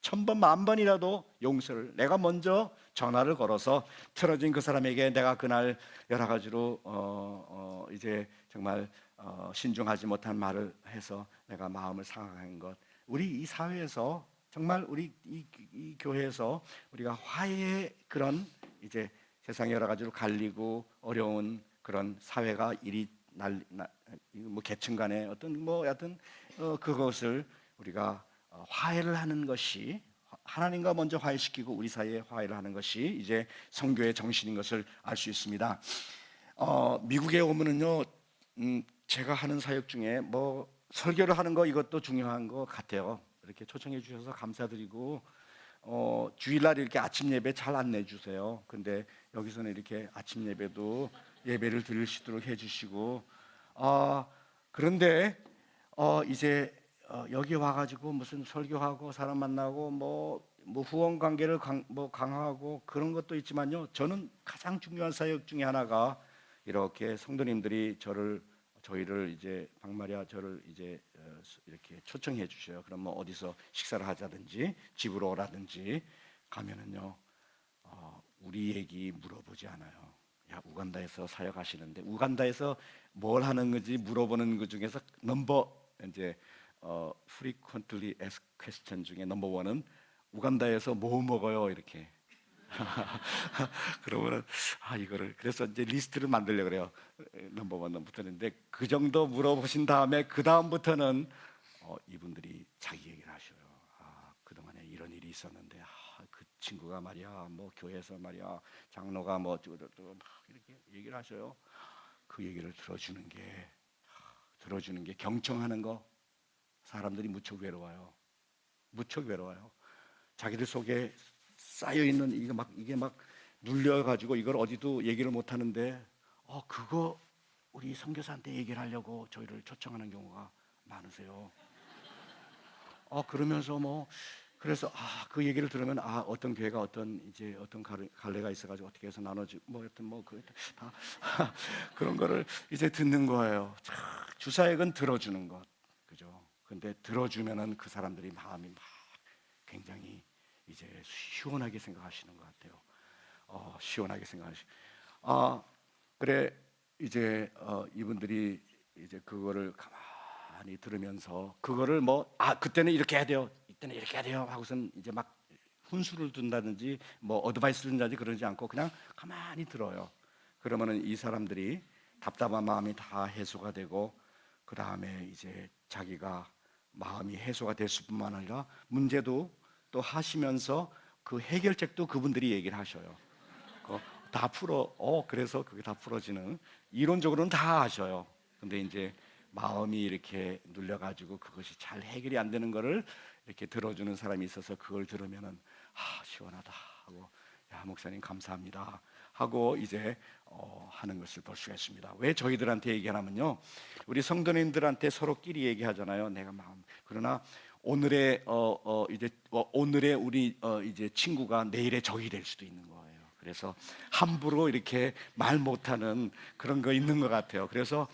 1000번 10,000번이라도 용서를 내가 먼저 전화를 걸어서 틀어진 그 사람에게 내가 그날 여러 가지로 이제 정말 신중하지 못한 말을 해서 내가 마음을 상하는 것 우리 이 사회에서 정말 우리 이 교회에서 우리가 화해의 그런 이제 세상에 여러 가지로 갈리고 어려운 그런 사회가 뭐 계층 간의 어떤 뭐 여하튼 그것을 우리가 화해를 하는 것이 하나님과 먼저 화해시키고 우리 사이에 화해를 하는 것이 이제 선교의 정신인 것을 알 수 있습니다. 미국에 오면은요, 제가 하는 사역 중에 뭐 설교를 하는 거 이것도 중요한 것 같아요. 이렇게 초청해 주셔서 감사드리고 주일날 이렇게 아침 예배 잘 안내 주세요. 근데 여기서는 이렇게 아침 예배도 예배를 드릴 수 있도록 해주시고 그런데 이제 여기 와가지고 무슨 설교하고 사람 만나고 뭐 후원 관계를 강화하고 그런 것도 있지만요. 저는 가장 중요한 사역 중에 하나가 이렇게 성도님들이 저희를 이제 박마리아 저를 이제 이렇게 초청해 주셔요. 그럼 뭐 어디서 식사를 하자든지 집으로 오라든지 가면은요, 우리 얘기 물어보지 않아요. 야, 우간다에서 사역하시는데 우간다에서 뭘 하는 건지 물어보는 것 중에서 이제 frequently asked question 중에 넘버 원은 우간다에서 뭐 먹어요 이렇게. 그러면은 이거를 그래서 이제 리스트를 만들려고 그래요. 넘버 원 넘버터인데 그 정도 물어보신 다음에 그 다음부터는 이분들이 자기 얘기를 하셔요. 그동안에 이런 일이 있었는데 그 친구가 말이야 뭐 교회에서 말이야 장로가 뭐 어쩌고 막 이렇게 얘기를 하셔요. 그 얘기를 들어주는 게 경청하는 거. 사람들이 무척 외로워요. 무척 외로워요. 자기들 속에 쌓여 있는 이게 막 눌려 가지고 이걸 어디도 얘기를 못 하는데 그거 우리 선교사한테 얘기를 하려고 저희를 초청하는 경우가 많으세요. 그러면서 뭐 그래서 그 얘기를 들으면 어떤 교회가 어떤 갈래가 있어가지고 어떻게 해서 나눠지 뭐 여튼 뭐 그 다 그런 거를 이제 듣는 거예요. 주사역은 들어주는 것, 그죠? 근데 들어주면은 그 사람들이 마음이 막 굉장히 이제 시원하게 생각하시는 것 같아요. 시원하게 그래 이제 이분들이 이제 그거를 가만히 들으면서 그거를 그때는 이렇게 해야 돼요. 이때는 이렇게 해야 돼요. 하고선 이제 막 훈수를 둔다든지 뭐 어드바이스를 둔다든지 그러지 않고 그냥 가만히 들어요. 그러면은 이 사람들이 답답한 마음이 다 해소가 되고 그 다음에 이제 자기가 마음이 해소가 됐을 뿐만 아니라 문제도 또 하시면서 그 해결책도 그분들이 얘기를 하셔요. 다 그래서 그게 다 풀어지는 이론적으로는 다 하셔요. 근데 이제 마음이 이렇게 눌려가지고 그것이 잘 해결이 안 되는 거를 이렇게 들어주는 사람이 있어서 그걸 들으면은 시원하다 하고 야 목사님 감사합니다 하고 이제 하는 것을 볼 수가 있습니다. 왜 저희들한테 얘기하냐면요, 우리 성도님들한테 서로끼리 얘기하잖아요. 내가 마음 그러나 오늘의 오늘의 우리 이제 친구가 내일의 적이 될 수도 있는 거예요. 그래서 함부로 이렇게 말 못하는 그런 거 있는 것 같아요. 그래서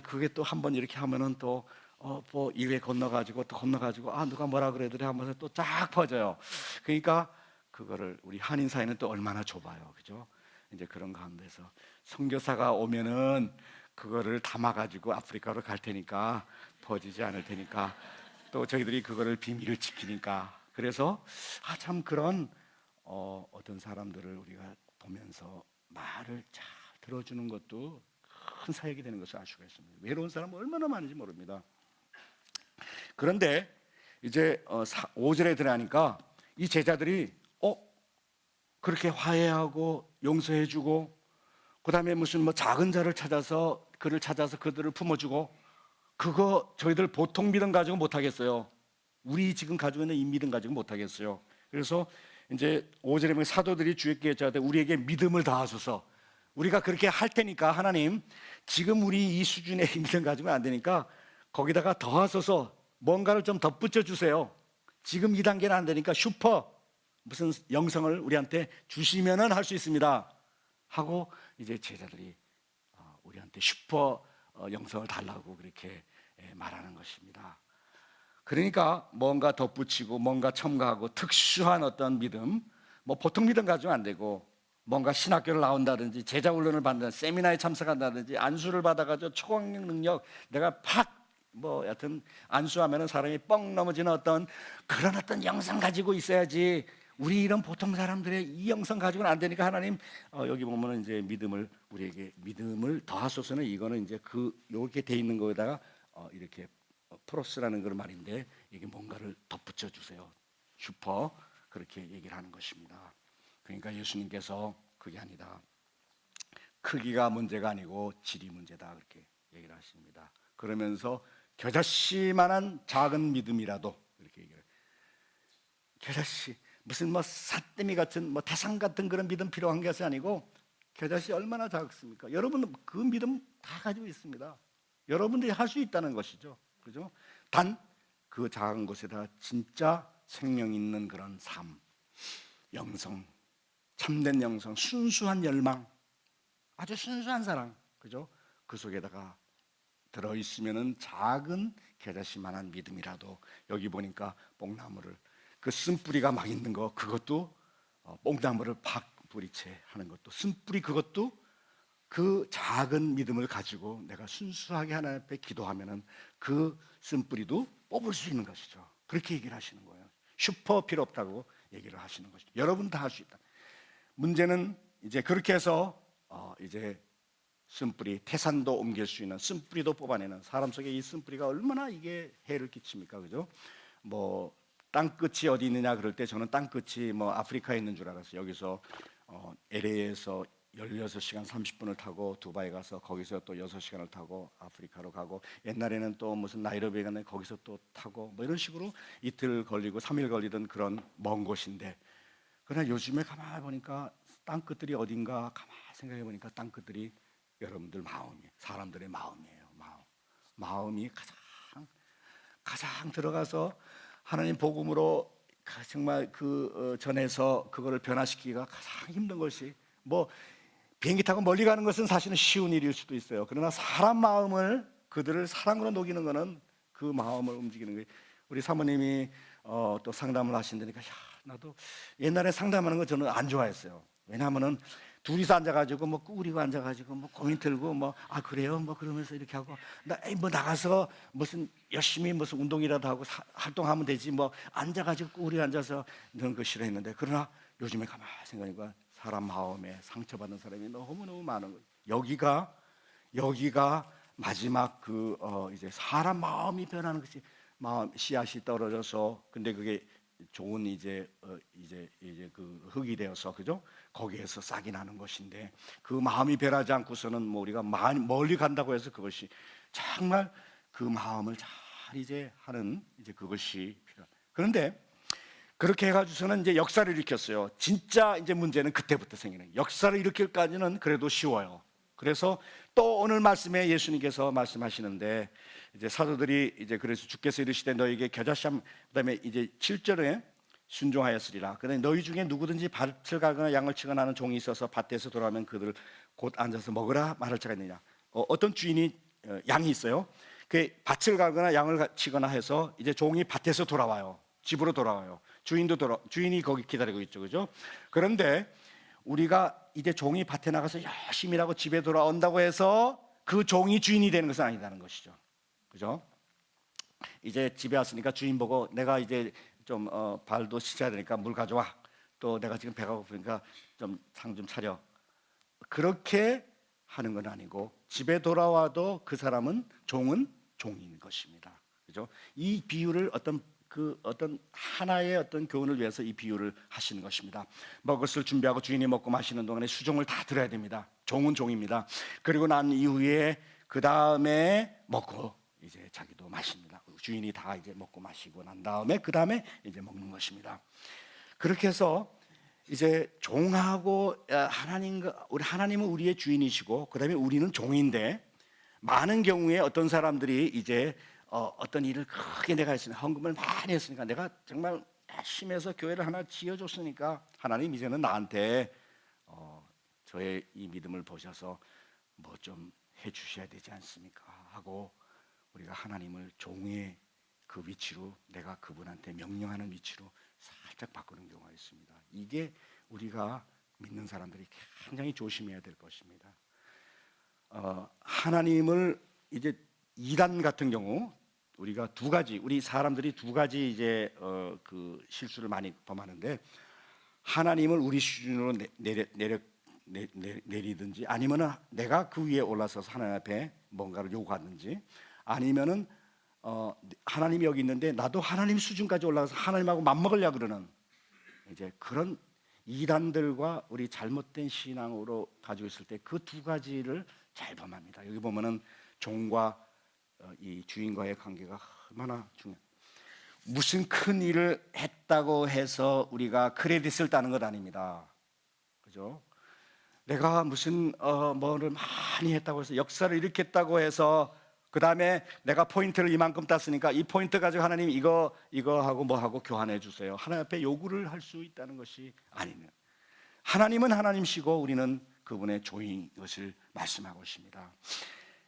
그게 또 한번 이렇게 하면은 또 뭐 이외 건너가지고 누가 뭐라 그래더래 하면서 또 쫙 퍼져요. 그러니까 그거를 우리 한인 사회는 또 얼마나 좁아요, 그죠? 이제 그런 가운데서 선교사가 오면은 그거를 담아가지고 아프리카로 갈 테니까 퍼지지 않을 테니까 또 저희들이 그거를 비밀을 지키니까 그래서 참 그런 어떤 사람들을 우리가 보면서 말을 잘 들어주는 것도 큰 사역이 되는 것을 알 수가 있습니다. 외로운 사람은 얼마나 많은지 모릅니다. 그런데 이제 5절에 들어가니까 이 제자들이 그렇게 화해하고 용서해주고 그 다음에 무슨 뭐 작은 자를 찾아서 그들을 품어주고 그거 저희들 보통 믿음 가지고 못하겠어요. 우리 지금 가지고 있는 이 믿음 가지고 못하겠어요. 그래서 이제 5절에 보면 사도들이 주께 여짜되 우리에게 믿음을 다하소서. 우리가 그렇게 할 테니까 하나님 지금 우리 이 수준의 믿음 가지고는 안 되니까 거기다가 더하소서 뭔가를 좀 덧붙여 주세요. 지금 이 단계는 안 되니까 무슨 영성을 우리한테 주시면은 할 수 있습니다 하고 이제 제자들이 우리한테 영성을 달라고 그렇게 말하는 것입니다. 그러니까 뭔가 덧붙이고 뭔가 첨가하고 특수한 어떤 믿음, 뭐 보통 믿음 가지고는 안 되고 뭔가 신학교를 나온다든지 제자 훈련을 받는다든지 세미나에 참석한다든지 안수를 받아가지고 초강력 능력 내가 여하튼 안수하면은 사람이 뻥 넘어지는 그런 어떤 영성 가지고 있어야지. 우리 이런 보통 사람들의 이 영성 가지고는 안 되니까 하나님 여기 보면은 이제 우리에게 믿음을 더하소서는 이거는 이제 요렇게 돼 있는 거에다가 이렇게 프로스라는 그런 말인데 이게 뭔가를 덧붙여 주세요. 그렇게 얘기를 하는 것입니다. 그러니까 예수님께서 그게 아니다. 크기가 문제가 아니고 질이 문제다 그렇게 얘기를 하십니다. 그러면서 겨자씨만한 작은 믿음이라도 이렇게 얘기를. 겨자씨 무슨 사태미 같은 태산 같은 그런 믿음 필요한 것이 아니고 겨자씨 얼마나 작습니까? 여러분 그 믿음 다 가지고 있습니다. 여러분들이 할 수 있다는 것이죠, 그죠? 단 그 작은 곳에다 진짜 생명 있는 그런 삶, 영성, 참된 영성, 순수한 열망, 아주 순수한 사랑, 그죠? 그 속에다가 들어있으면은 작은 겨자씨만한 믿음이라도 여기 보니까 뽕나무를 그 쓴뿌리가 막 있는 거 그것도 뽕나무를 팍 뿌리채 하는 것도 쓴뿌리, 그것도 그 작은 믿음을 가지고 내가 순수하게 하나님 앞에 기도하면은 그 쓴뿌리도 뽑을 수 있는 것이죠. 그렇게 얘기를 하시는 거예요. 슈퍼 필요 없다고 얘기를 하시는 것이죠. 여러분 다 할 수 있다. 문제는 이제 그렇게 해서 이제 쓴뿌리, 태산도 옮길 수 있는 쓴뿌리도 뽑아내는, 사람 속에 이 쓴뿌리가 얼마나 이게 해를 끼칩니까, 그죠? 뭐 땅끝이 어디 있느냐 그럴 때 저는 땅끝이 뭐 아프리카에 있는 줄 알았어요. 여기서 LA에서 16시간 30분을 타고 두바이 가서 거기서 또 6시간을 타고 아프리카로 가고, 옛날에는 또 무슨 나이로비에 갔는데 거기서 또 타고 뭐 이런 식으로 이틀 걸리고 3일 걸리던 그런 먼 곳인데, 그러나 요즘에 가만히 보니까 땅끝들이 어딘가 가만히 생각해 보니까 땅끝들이 여러분들 마음이에요. 사람들의 마음이에요. 마음이 가장 들어가서 하나님 복음으로 정말 전에서 그거를 변화시키기가 가장 힘든 것이, 뭐 비행기 타고 멀리 가는 것은 사실은 쉬운 일일 수도 있어요. 그러나 사람 마음을, 그들을 사랑으로 녹이는 것은 그 마음을 움직이는 거예요. 우리 사모님이 또 상담을 하신다니까, 나도 옛날에 상담하는 거 저는 안 좋아했어요. 왜냐하면은 둘이서 앉아가지고 뭐 꾸리고 앉아가지고 뭐 고민 들고 뭐 그래요 뭐 그러면서 이렇게 하고, 뭐 나가서 무슨 열심히 무슨 운동이라도 하고 활동하면 되지, 뭐 앉아가지고 꾸리 앉아서 그런 거 싫어했는데, 그러나 요즘에 가만히 생각하니까 사람 마음에 상처받는 사람이 너무너무 많은 거예요. 여기가 마지막 이제 사람 마음이 변하는 것이, 마음 씨앗이 떨어져서, 근데 그게 좋은 이제 그 흙이 되어서, 그죠? 거기에서 싹이 나는 것인데, 그 마음이 변하지 않고서는 뭐 우리가 멀리 간다고 해서 그것이 정말 그 마음을 잘 이제 하는 이제 그것이 필요한. 그런데 그렇게 해가지고서는 이제 역사를 일으켰어요. 진짜 이제 문제는 그때부터 생기는, 역사를 일으킬까지는 그래도 쉬워요. 그래서 또 오늘 말씀에 예수님께서 말씀하시는데, 이제 사도들이 이제 그래서 주께서 이르시되 너에게 겨자씨함, 그다음에 이제 7절에 순종하였으리라. 그다음에 너희 중에 누구든지 밭을 갈거나 양을 치거나 하는 종이 있어서 밭에서 돌아오면 그들을 곧 앉아서 먹으라 말할 자가 있느냐. 어떤 주인이 양이 있어요. 그 밭을 갈거나 양을 치거나 해서 이제 종이 밭에서 돌아와요. 집으로 돌아와요. 주인이 거기 기다리고 있죠, 그죠? 그런데 우리가 이제 종이 밭에 나가서 열심히 일하고 집에 돌아온다고 해서 그 종이 주인이 되는 것은 아니다는 것이죠, 그죠? 이제 집에 왔으니까 주인 보고 내가 이제 좀 발도 씻어야 되니까 물 가져와. 또 내가 지금 배가 고프니까 좀 상 좀 차려. 그렇게 하는 건 아니고, 집에 돌아와도 그 사람은 종인 것입니다, 그죠? 이 비유를 어떤 하나의 어떤 교훈을 위해서 이 비유를 하시는 것입니다. 먹을 것을 준비하고 주인이 먹고 마시는 동안에 수종을 다 들어야 됩니다. 종은 종입니다. 그리고 난 이후에 그 다음에 먹고 이제 자기도 마십니다. 주인이 다 이제 먹고 마시고 난 다음에 그 다음에 이제 먹는 것입니다. 그렇게 해서 이제 종하고 하나님은 우리의 주인이시고 그 다음에 우리는 종인데, 많은 경우에 어떤 사람들이 이제 어떤 일을 크게 내가 했으니까, 헌금을 많이 했으니까, 내가 정말 열심히 해서 교회를 하나 지어줬으니까 하나님 이제는 나한테 저의 이 믿음을 보셔서 뭐 좀 해주셔야 되지 않습니까 하고, 우리가 하나님을 종의 그 위치로, 내가 그분한테 명령하는 위치로 살짝 바꾸는 경우가 있습니다. 이게 우리가 믿는 사람들이 굉장히 조심해야 될 것입니다. 하나님을 이제 이단 같은 경우 우리가 우리 사람들이 두 가지 이제 그 실수를 많이 범하는데, 하나님을 우리 수준으로 내리든지, 아니면은 내가 그 위에 올라서서 하나님 앞에 뭔가를 요구하든지, 아니면은 하나님이 여기 있는데 나도 하나님 수준까지 올라가서 하나님하고 맞먹으려 그러는 이제 그런 이단들과 우리 잘못된 신앙으로 가지고 있을 때 그 두 가지를 잘 범합니다. 여기 보면은 종과 이 주인과의 관계가 얼마나 중요해요. 무슨 큰 일을 했다고 해서 우리가 크레딧을 따는 것 아닙니다, 그죠? 내가 무슨 뭐를 많이 했다고 해서, 역사를 일으켰다고 해서 그 다음에 내가 포인트를 이만큼 땄으니까 이 포인트 가지고 하나님 이거 하고 뭐 하고 교환해 주세요, 하나님 앞에 요구를 할 수 있다는 것이 아니면, 하나님은 하나님이시고 우리는 그분의 종인 것을 말씀하고 있습니다.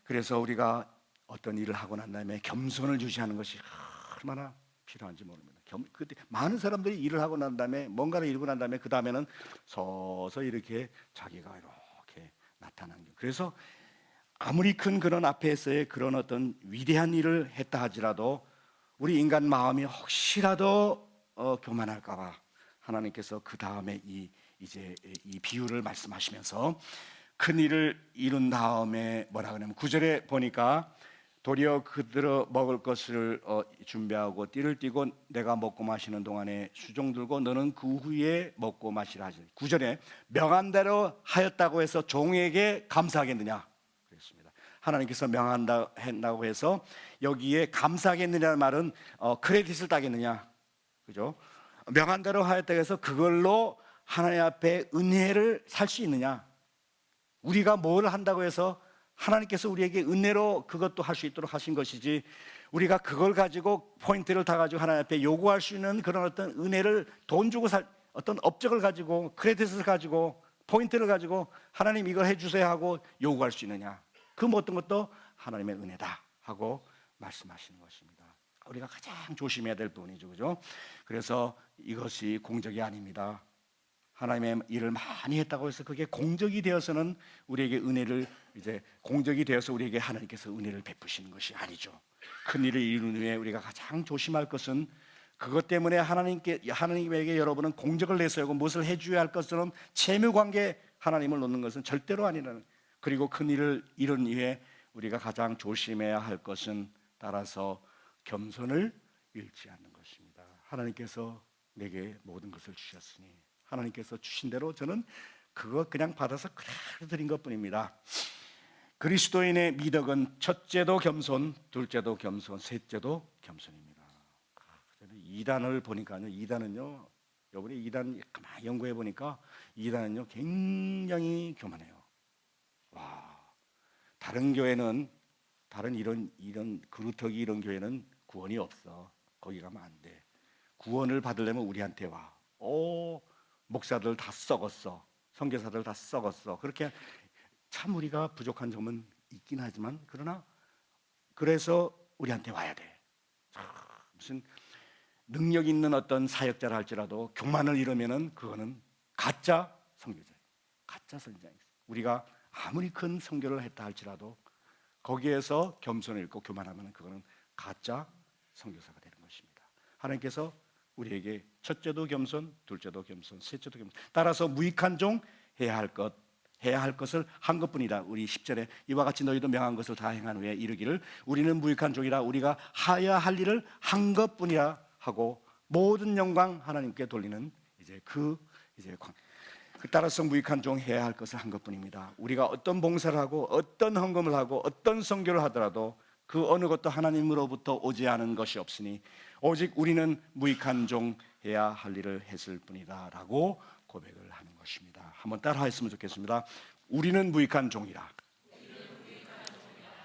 그래서 우리가 어떤 일을 하고 난 다음에 겸손을 유지하는 것이 얼마나 필요한지 모릅니다. 그때 많은 사람들이 일을 하고 난 다음에 뭔가를 이루고 난 다음에 그 다음에는 서서 이렇게 자기가 이렇게 나타나는 거예요. 그래서 아무리 큰 그런 앞에서의 그런 어떤 위대한 일을 했다 하지라도 우리 인간 마음이 혹시라도 교만할까봐 하나님께서 그 다음에 이제 이 비유를 말씀하시면서 큰 일을 이룬 다음에 뭐라 그러냐면 9절에 보니까 도리어 그들어 먹을 것을 준비하고 띠를 띠고 내가 먹고 마시는 동안에 수종 들고 너는 그 후에 먹고 마시라 하지. 9절에 명한 대로 하였다고 해서 종에게 감사하겠느냐 그랬습니다. 하나님께서 명한다고 해서 여기에 감사하겠느냐는 말은 크레딧을 따겠느냐, 그죠? 명한 대로 하였다고 해서 그걸로 하나님 앞에 은혜를 살 수 있느냐? 우리가 뭘 한다고 해서 하나님께서 우리에게 은혜로 그것도 할 수 있도록 하신 것이지, 우리가 그걸 가지고 포인트를 다 가지고 하나님 앞에 요구할 수 있는 그런 어떤 은혜를 돈 주고 살 어떤 업적을 가지고 크레딧을 가지고 포인트를 가지고 하나님 이걸 해주세요 하고 요구할 수 있느냐? 그 어떤 것도 하나님의 은혜다 하고 말씀하시는 것입니다. 우리가 가장 조심해야 될 부분이죠, 그죠? 그래서 이것이 공적이 아닙니다. 하나님의 일을 많이 했다고 해서 그게 공적이 되어서는 우리에게 은혜를 이제 공적이 되어서 우리에게 하나님께서 은혜를 베푸시는 것이 아니죠. 큰 일을 이룬 후에 우리가 가장 조심할 것은 그것 때문에 하나님에게 여러분은 공적을 내세우고 무엇을 해줘야 할 것처럼 채무 관계 하나님을 놓는 것은 절대로 아니라는. 그리고 큰 일을 이룬 이후에 우리가 가장 조심해야 할 것은 따라서 겸손을 잃지 않는 것입니다. 하나님께서 내게 모든 것을 주셨으니 하나님께서 주신 대로 저는 그거 그냥 받아서 그대로 드린 것뿐입니다. 그리스도인의 미덕은 첫째도 겸손, 둘째도 겸손, 셋째도 겸손입니다. 저는 2단을 보니까요, 2단은요, 이번에 2단 가만히 연구해 보니까 2단은요 굉장히 교만해요. 와, 다른 교회는 다른 이런 그루터기 이런 교회는 구원이 없어. 거기 가면 안 돼. 구원을 받으려면 우리한테 와. 목사들 다 썩었어. 선교사들 다 썩었어. 그렇게 참 우리가 부족한 점은 있긴 하지만 그러나 그래서 우리한테 와야 돼. 무슨 능력 있는 어떤 사역자를 할지라도 교만을 이루면은 그거는 가짜 선교자예요. 가짜 선교자예요. 우리가 아무리 큰 선교를 했다 할지라도 거기에서 겸손을 잃고 교만하면 그거는 가짜 선교사가 되는 것입니다. 하나님께서 우리에게 첫째도 겸손, 둘째도 겸손, 셋째도 겸손. 따라서 무익한 종 해야 할 것을 한 것뿐이다. 우리 10절에 이와 같이 너희도 명한 것을 다 행한 후에 이르기를 우리는 무익한 종이라 우리가 하여야 할 일을 한 것뿐이라 하고 모든 영광 하나님께 돌리는 따라서 무익한 종 해야 할 것을 한 것뿐입니다. 우리가 어떤 봉사를 하고 어떤 헌금을 하고 어떤 선교를 하더라도 그 어느 것도 하나님으로부터 오지 않은 것이 없으니 오직 우리는 무익한 종 해야 할 일을 했을 뿐이다 라고 고백을 하는 것입니다. 한번 따라 했으면 좋겠습니다. 우리는 무익한 종이라.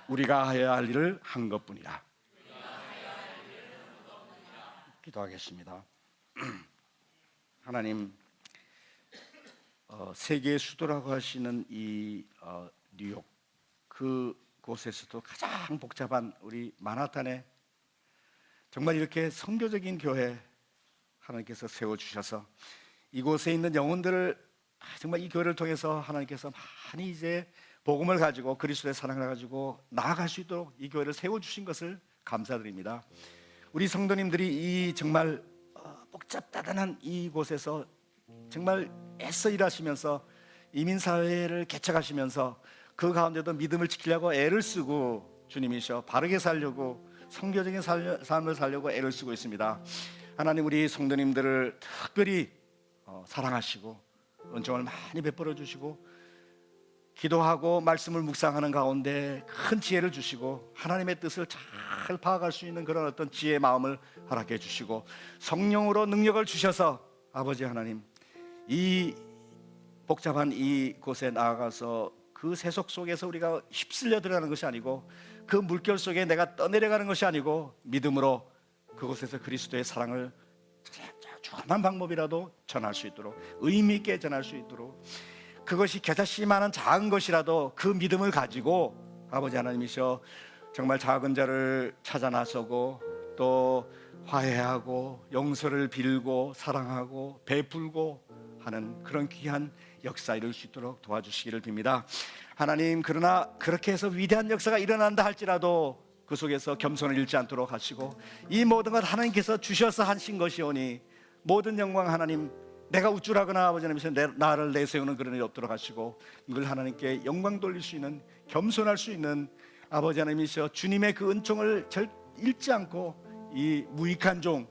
우리가 해야 할 일을 한 것뿐이라. 기도하겠습니다. 하나님, 세계의 수도라고 하시는 이 뉴욕 그곳에서도 가장 복잡한 우리 만하탄에 정말 이렇게 선교적인 교회 하나님께서 세워주셔서 이곳에 있는 영혼들을 정말 이 교회를 통해서 하나님께서 많이 이제 복음을 가지고 그리스도의 사랑을 가지고 나아갈 수 있도록 이 교회를 세워주신 것을 감사드립니다. 우리 성도님들이 이 정말 복잡다단한 이곳에서 정말 애써 일하시면서 이민사회를 개척하시면서 그 가운데도 믿음을 지키려고 애를 쓰고 주님이셔 바르게 살려고 성교적인 삶을 살려고 애를 쓰고 있습니다. 하나님, 우리 성도님들을 특별히 사랑하시고 은총을 많이 베풀어 주시고 기도하고 말씀을 묵상하는 가운데 큰 지혜를 주시고 하나님의 뜻을 잘 파악할 수 있는 그런 어떤 지혜의 마음을 허락해 주시고 성령으로 능력을 주셔서 아버지 하나님, 이 복잡한 이곳에 나아가서 그 세속 속에서 우리가 휩쓸려 들어가는 것이 아니고 그 물결 속에 내가 떠내려가는 것이 아니고 믿음으로 그곳에서 그리스도의 사랑을 조그만 방법이라도 전할 수 있도록 의미 있게 전할 수 있도록 그것이 겨자씨만한 작은 것이라도 그 믿음을 가지고 아버지 하나님이셔 정말 작은 자를 찾아 나서고 또 화해하고 용서를 빌고 사랑하고 베풀고 하는 그런 귀한 역사 이룰 수 있도록 도와주시기를 빕니다. 하나님, 그러나 그렇게 해서 위대한 역사가 일어난다 할지라도 그 속에서 겸손을 잃지 않도록 하시고 이 모든 것 하나님께서 주셔서 하신 것이오니 모든 영광 하나님, 내가 우쭐하거나 아버지 하나님께서 나를 내세우는 그런 일이 없도록 하시고 늘 하나님께 영광 돌릴 수 있는, 겸손할 수 있는 아버지 하나님이시여 주님의 그 은총을 잃지 않고 이 무익한 종,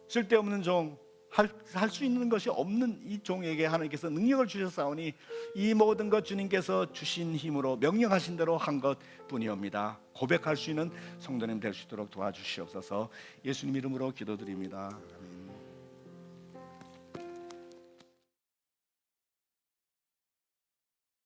쓸데없는 종, 할 수 있는 것이 없는 이 종에게 하나님께서 능력을 주셨사오니 이 모든 것 주님께서 주신 힘으로 명령하신 대로 한 것뿐이옵니다. 고백할 수 있는 성도님 될 수 있도록 도와주시옵소서. 예수님 이름으로 기도드립니다. 아멘.